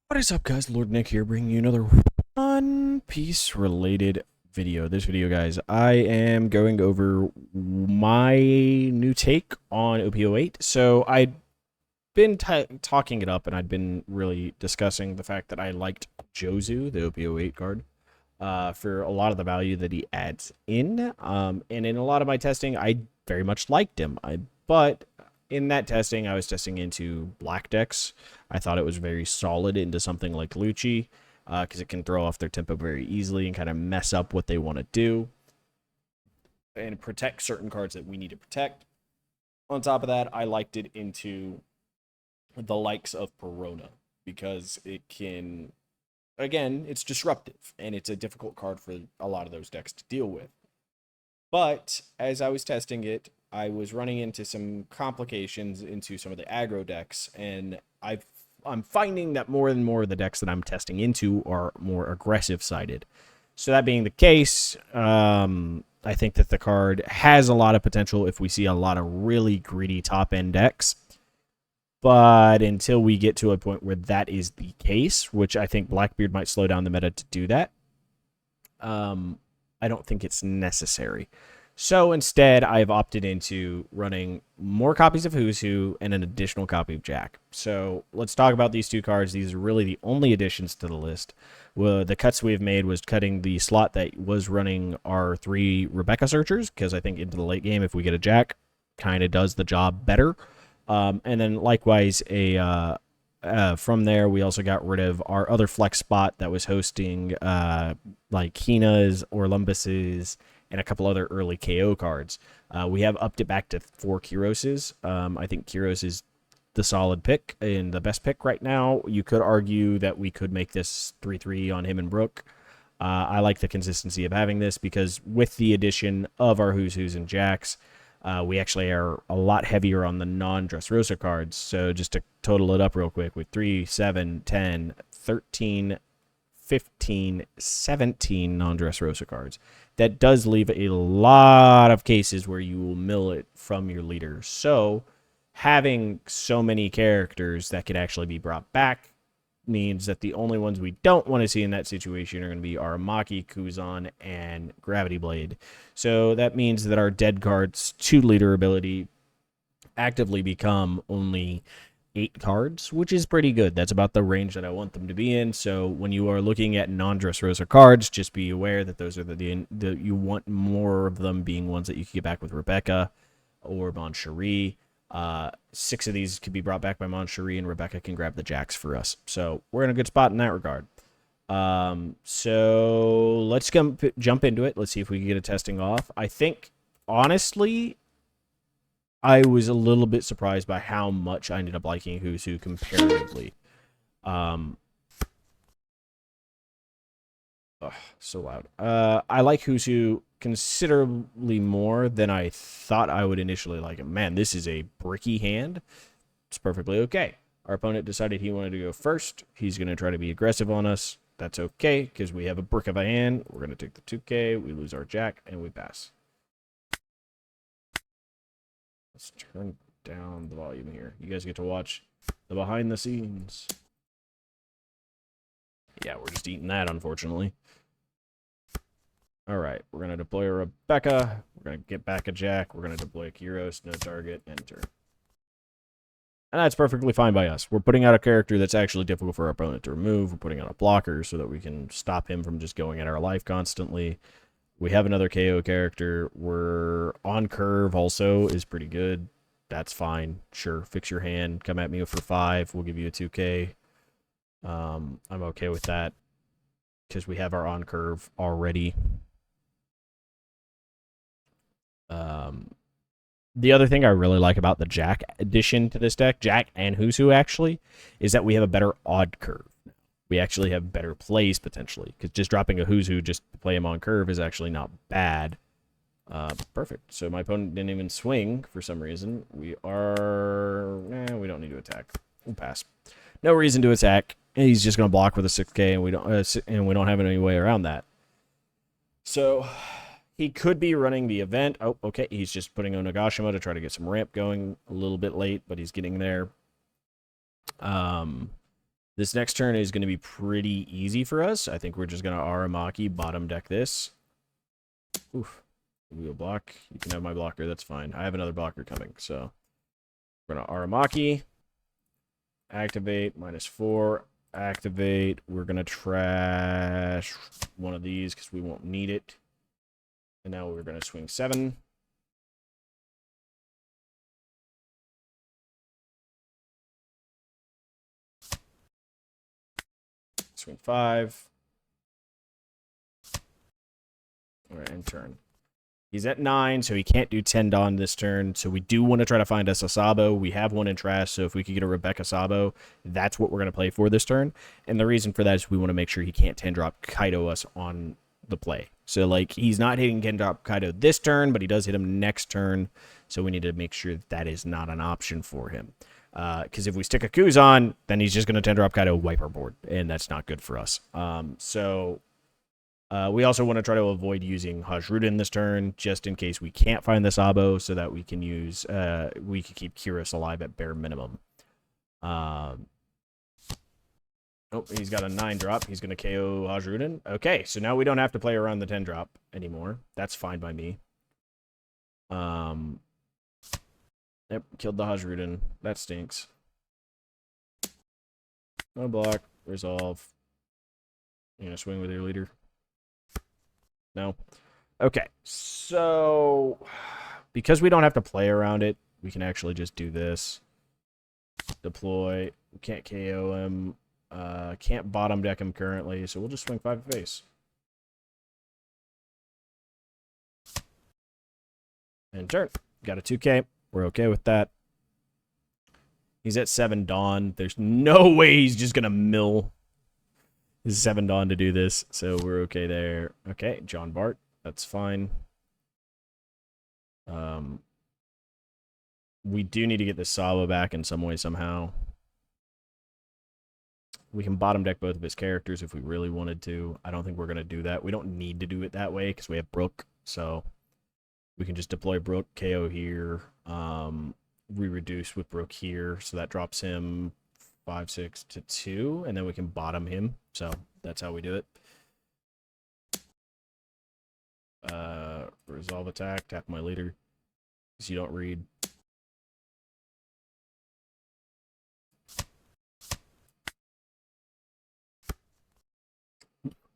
What is up, guys? Lord Nick here, bringing you another One Piece related video. This video, guys, I am going over my new take on OP08. So I'd been talking it up, and I'd been really discussing the fact that I liked Jozu, the OP08 card, for a lot of the value that he adds in. And in a lot of my testing, I very much liked him. But in that testing, I was testing into black decks. I thought it was very solid into something like Lucci, because it can throw off their tempo very easily and kind of mess up what they want to do and protect certain cards that we need to protect. On top of that, I liked it into the likes of Perona because it can, again, it's disruptive and it's a difficult card for a lot of those decks to deal with. But as I was testing it, I was running into some complications into some of the aggro decks, and I'm finding that more and more of the decks that I'm testing into are more aggressive sided. So that being the case, I think that the card has a lot of potential if we see a lot of really greedy top end decks. But until we get to a point where that is the case, which I think Blackbeard might slow down the meta to do that, I don't think it's necessary. So instead, I've opted into running more copies of Who's Who and an additional copy of Jack. So let's talk about these two cards. These are really the only additions to the list. Well, the cuts we've made was cutting the slot that was running our 3 Rebecca Searchers, because I think into the late game, if we get a Jack, kind of does the job better. And then likewise, from there, we also got rid of our other flex spot that was hosting like Hina's or Lumbus's and a couple other early KO cards. We have upped it back to 4 Kiroses. I think Kiros is the solid pick and the best pick right now. You could argue that we could make this 3-3 on him and Brook. I like the consistency of having this because with the addition of our Who's Who's and Jacks, we actually are a lot heavier on the non-Dressrosa cards. So just to total it up real quick, with 3, 7, 10, 13, 15, 17 non-Dressrosa cards. That does leave a lot of cases where you will mill it from your leader. So having so many characters that could actually be brought back means that the only ones we don't want to see in that situation are going to be Aramaki, Kuzan, and Gravity Blade. So that means that our dead cards to leader ability actively become only 8 cards, which is pretty good. That's about the range that I want them to be in. So when you are looking at non-Dressrosa cards, just be aware that those are the you want more of them being ones that you can get back with Rebecca or Mon Cherie. 6 of these could be brought back by Mon Cherie, and Rebecca can grab the Jacks for us. So we're in a good spot in that regard. So let's jump into it. Let's see if we can get a testing off. I think, honestly, I was a little bit surprised by how much I ended up liking Who's Who comparatively. So loud. I like Who's Who considerably more than I thought I would initially like him. Man, this is a bricky hand. It's perfectly okay. Our opponent decided he wanted to go first. He's going to try to be aggressive on us. That's okay, because we have a brick of a hand. We're going to take the 2K. We lose our Jack, and we pass. Let's turn down the volume here. You guys get to watch the behind the scenes. Yeah, we're just eating that, unfortunately. All right, we're going to deploy a Rebecca. We're going to get back a Jack. We're going to deploy a Kyros, no target, enter. And that's perfectly fine by us. We're putting out a character that's actually difficult for our opponent to remove. We're putting out a blocker so that we can stop him from just going at our life constantly. We have another KO character. We're on curve also is pretty good. That's fine. Sure, fix your hand. Come at me for 5. We'll give you a 2K. I'm okay with that because we have our on curve already. The other thing I really like about the Jack addition to this deck, Jack and Who's Who actually, is that we have a better odd curve. We actually have better plays potentially, because just dropping a Who's Who just to play him on curve is actually not bad. Perfect. So my opponent didn't even swing for some reason. We don't need to attack. We'll pass. No reason to attack. He's just going to block with a 6K, and we don't have any way around that. So he could be running the event. Oh, okay. He's just putting on Nagashima to try to get some ramp going a little bit late, but he's getting there. This next turn is going to be pretty easy for us. I think we're just going to Aramaki bottom deck this. Oof. We'll block. You can have my blocker. That's fine. I have another blocker coming. So we're going to Aramaki. Activate. -4. Activate. We're going to trash one of these because we won't need it. And now we're going to swing 7. Swing 5. All right, end turn. He's at 9, so he can't do 10 Dawn this turn. So we do want to try to find us a Sabo. We have one in trash, so if we could get a Rebecca Sabo, that's what we're going to play for this turn. And the reason for that is we want to make sure he can't 10-drop Kaido us on the play. So, like, he's not hitting 10-drop Kaido this turn, but he does hit him next turn. So we need to make sure that is not an option for him. Because if we stick a Kuz on, then he's just going to 10-drop Kaido, wipe our board, and that's not good for us. We also want to try to avoid using Hajruden this turn, just in case we can't find the Sabo, so that we can use, we can keep Kiris alive at bare minimum. Oh, he's got a 9-drop. He's going to KO Hajruden. Okay, so now we don't have to play around the 10-drop anymore. That's fine by me. Yep, killed the Hajruden. That stinks. No block. Resolve. You gonna swing with your leader? No. Okay, so because we don't have to play around it, we can actually just do this. Deploy. We can't KO him. Can't bottom deck him currently, so we'll just swing 5 face. And turn. Got a 2K. We're okay with that. He's at 7 Dawn. There's no way he's just gonna mill his 7 Dawn to do this, so we're okay there. Okay, John Bart. That's fine. We do need to get this Sabo back in some way, somehow. We can bottom deck both of his characters if we really wanted to. I don't think we're going to do that. We don't need to do it that way because we have Brook, so we can just deploy Brook, KO here. We reduce with Brook here, so that drops him 5-6 to 2, and then we can bottom him. So that's how we do it. Resolve attack, tap my leader, because you don't read.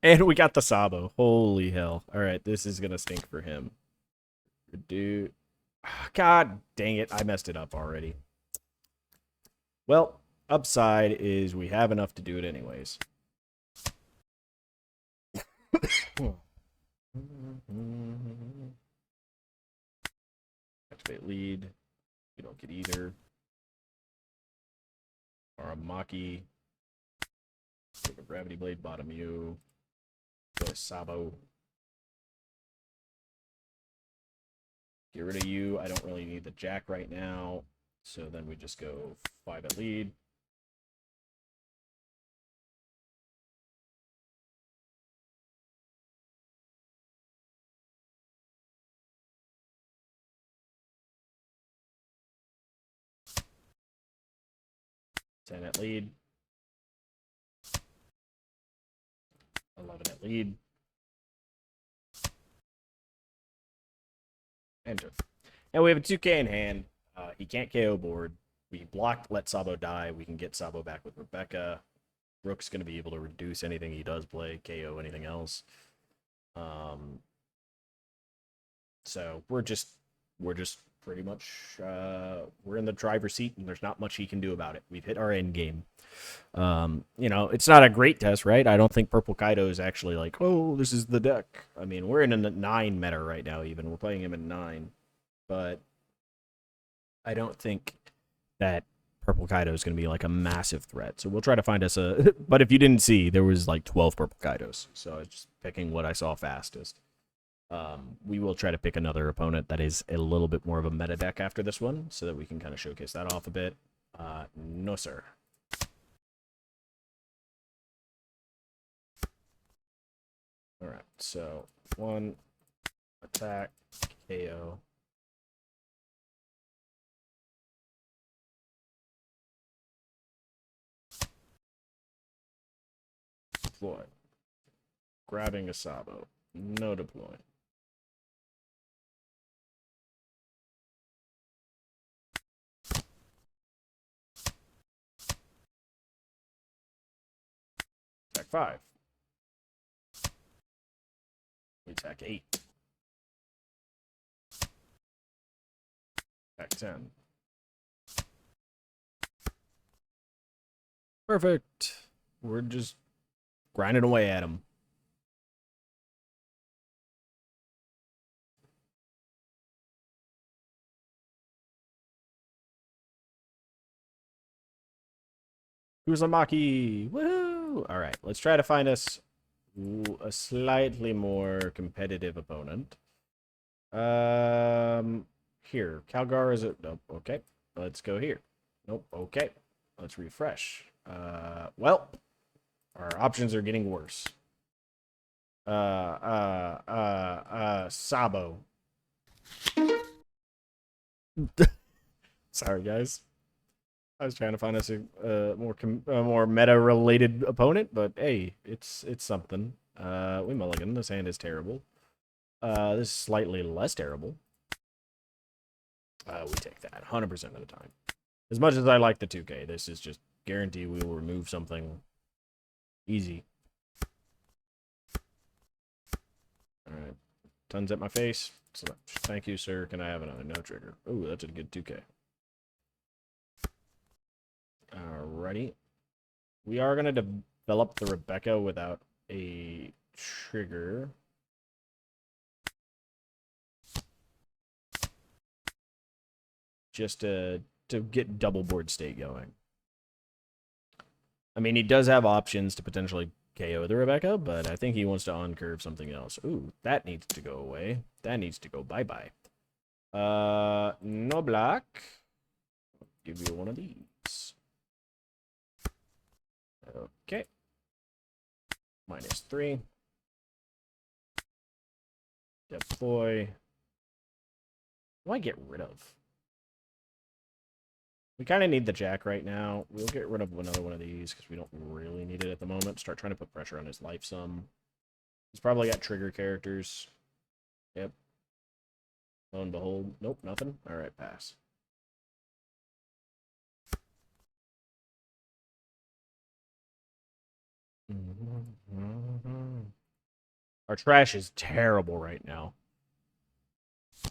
And we got the Sabo. Holy hell. Alright, this is going to stink for him. Dude. God dang it. I messed it up already. Well, upside is we have enough to do it anyways. Activate lead. We don't get either. Aramaki. Take a gravity blade, bottom you. Go to Sabo. Get rid of you. I don't really need the Jack right now. So then we just go 5 at lead. Ten at lead. 11 at lead. Enter. And we have a 2K in hand. He can't KO board. We blocked, let Sabo die. We can get Sabo back with Rebecca. Rook's going to be able to reduce anything he does play, KO anything else. So we're just pretty much we're in the driver's seat, and there's not much he can do about it. We've hit our end game. You know, it's not a great test, right? I don't think Purple Kaido is actually like, oh, this is the deck. I mean, we're in a 9 meta right now, even. We're playing him in 9. But I don't think that Purple Kaido is going to be like a massive threat. So we'll try to find us a... But if you didn't see, there was like 12 Purple Kaidos. So I was just picking what I saw fastest. We will try to pick another opponent that is a little bit more of a meta deck after this one, so that we can kind of showcase that off a bit. No, sir. All right, so 1 attack, KO. Deploy. Grabbing a Sabo. No deploy. Attack 5. Attack 8. Attack 10. Perfect. We're just grinding away at him. Uzumaki! Woohoo! Alright, let's try to find us a slightly more competitive opponent. Here. Calgar is it? Nope. Okay. Let's go here. Nope. Okay. Let's refresh. Well, our options are getting worse. Sabo. Sorry, guys. I was trying to find us a more meta-related opponent, but hey, it's something. We mulligan. This hand is terrible. This is slightly less terrible. We take that 100% of the time. As much as I like the 2K, this is just guarantee we will remove something easy. Alright. Tons at my face. So, thank you, sir. Can I have another no trigger? Ooh, that's a good 2K. Alrighty. We are going to develop the Rebecca without a trigger. Just to get double board state going. I mean, he does have options to potentially KO the Rebecca, but I think he wants to on-curve something else. Ooh, that needs to go away. That needs to go bye-bye. No black. I'll give you one of these. Okay. -3. Deploy. What do I get rid of? We kind of need the Jack right now. We'll get rid of another one of these because we don't really need it at the moment. Start trying to put pressure on his life some. He's probably got trigger characters. Yep. Lo and behold. Nope, nothing. Alright, pass. Our trash is terrible right now.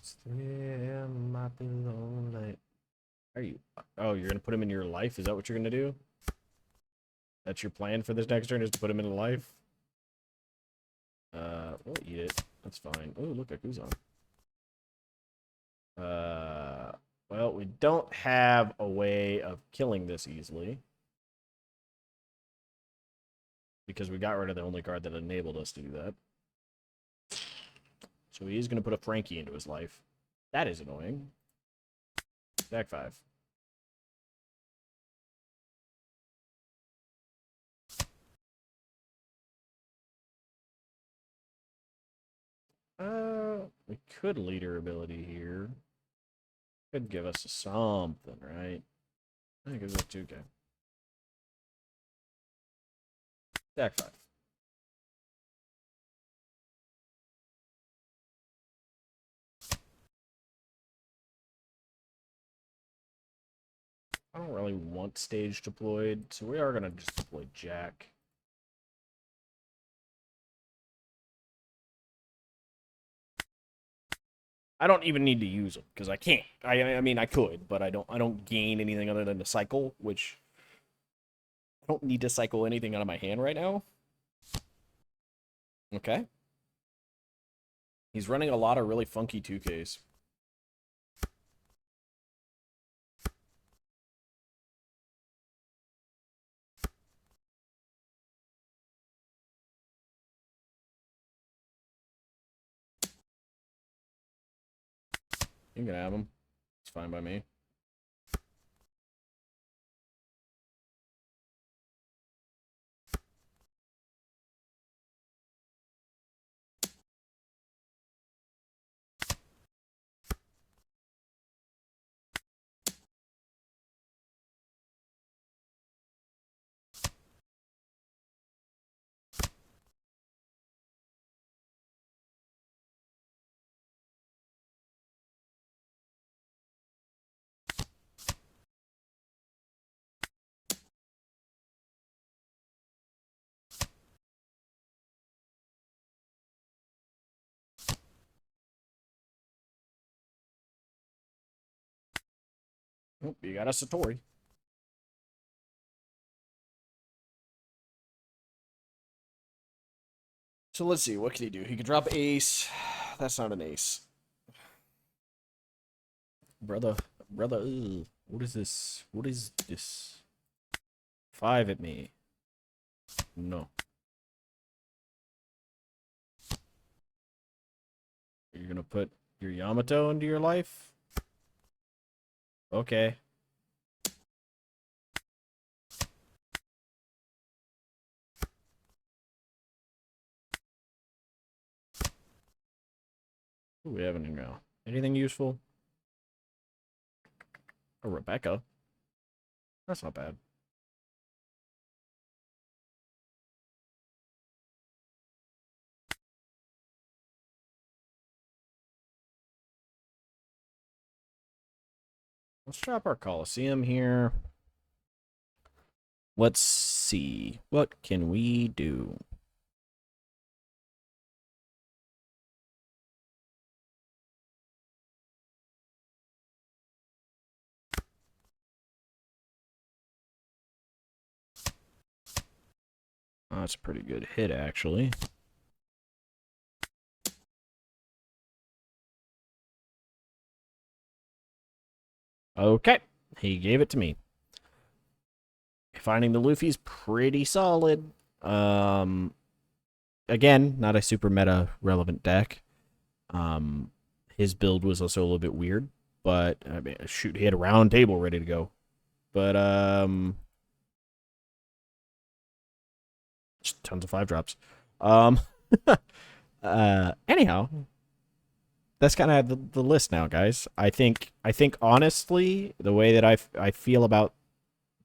Still might be lonely. Are you? Oh, you're gonna put him in your life? Is that what you're gonna do? That's your plan for this next turn, is to put him in life? We'll eat it. That's fine. Oh, look at Guzan. Well, we don't have a way of killing this easily. Because we got rid of the only card that enabled us to do that. So he is going to put a Frankie into his life. That is annoying. Deck 5. We could leader ability here. Could give us something, right? I think it's a 2K. Deck 5. I don't really want stage deployed, so we are going to just deploy Jack. I don't even need to use them because I can't. I mean I could, but I don't gain anything other than the cycle, which I don't need to cycle anything out of my hand right now. Okay. He's running a lot of really funky 2Ks. You can have him. It's fine by me. Oh, you got a Satori. So let's see, what can he do? He can drop ace. That's not an ace. Brother, ugh. What is this? What is this? 5 at me. No. You're gonna put your Yamato into your life? Okay. What do we have in here now? Anything useful? A Rebecca. That's not bad. Let's drop our Coliseum here. Let's see. What can we do? Oh, that's a pretty good hit, actually. Okay. He gave it to me. Finding the Luffy's pretty solid. Again, not a super meta relevant deck. His build was also a little bit weird, but I mean, shoot, he had a round table ready to go. But just tons of 5-drops. Anyhow, that's kind of the list now, guys. I think honestly, the way that I feel about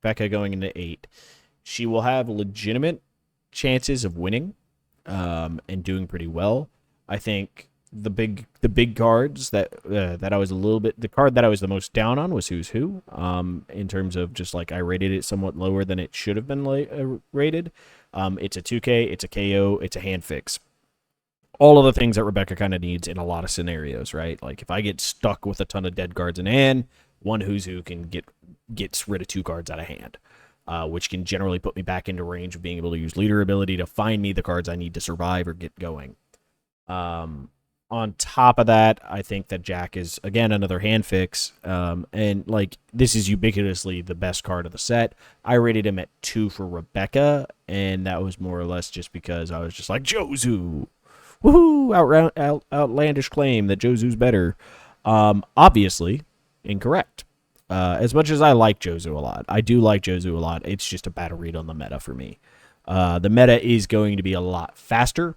Becca going into 8, she will have legitimate chances of winning, and doing pretty well. I think the big cards that I was a little bit, the card that I was the most down on was Who's Who. In terms of just like I rated it somewhat lower than it should have been rated. It's a 2K, it's a KO, it's a hand fix. All of the things that Rebecca kind of needs in a lot of scenarios, right? Like if I get stuck with a ton of dead cards in hand, one Who's Who can gets rid of 2 cards out of hand, which can generally put me back into range of being able to use leader ability to find me the cards I need to survive or get going. On top of that, I think that Jack is, again, another hand fix. And, like, this is ubiquitously the best card of the set. I rated him at 2 for Rebecca, and that was more or less just because I was just like, Jozu! Woohoo! Outlandish claim that Jozu's better. Obviously, incorrect. As much as I like Jozu a lot, I do like Jozu a lot, it's just a bad read on the meta for me. The meta is going to be a lot faster.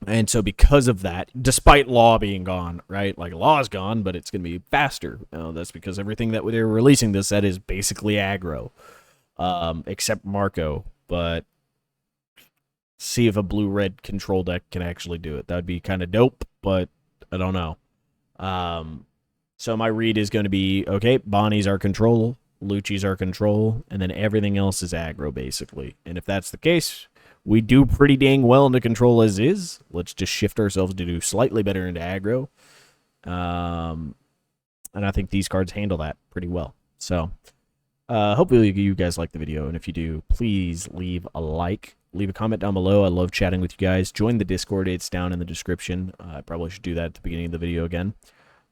And so because of that, despite Law being gone, right? Like Law's gone, but it's going to be faster. That's because everything that they're releasing this set is basically aggro. Except Marco. But see if a blue-red control deck can actually do it. That would be kind of dope, but I don't know. So my read is going to be, okay, Bonnie's our control, Lucci's our control, and then everything else is aggro, basically. And if that's the case, we do pretty dang well into control as is. Let's just shift ourselves to do slightly better into aggro. And I think these cards handle that pretty well. So hopefully you guys like the video, and if you do, please leave a like. Leave a comment down below. I love chatting with you guys. Join the Discord. It's down in the description. I probably should do that at the beginning of the video again.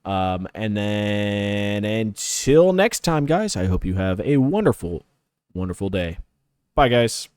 And then until next time, guys, I hope you have a wonderful, wonderful day. Bye, guys.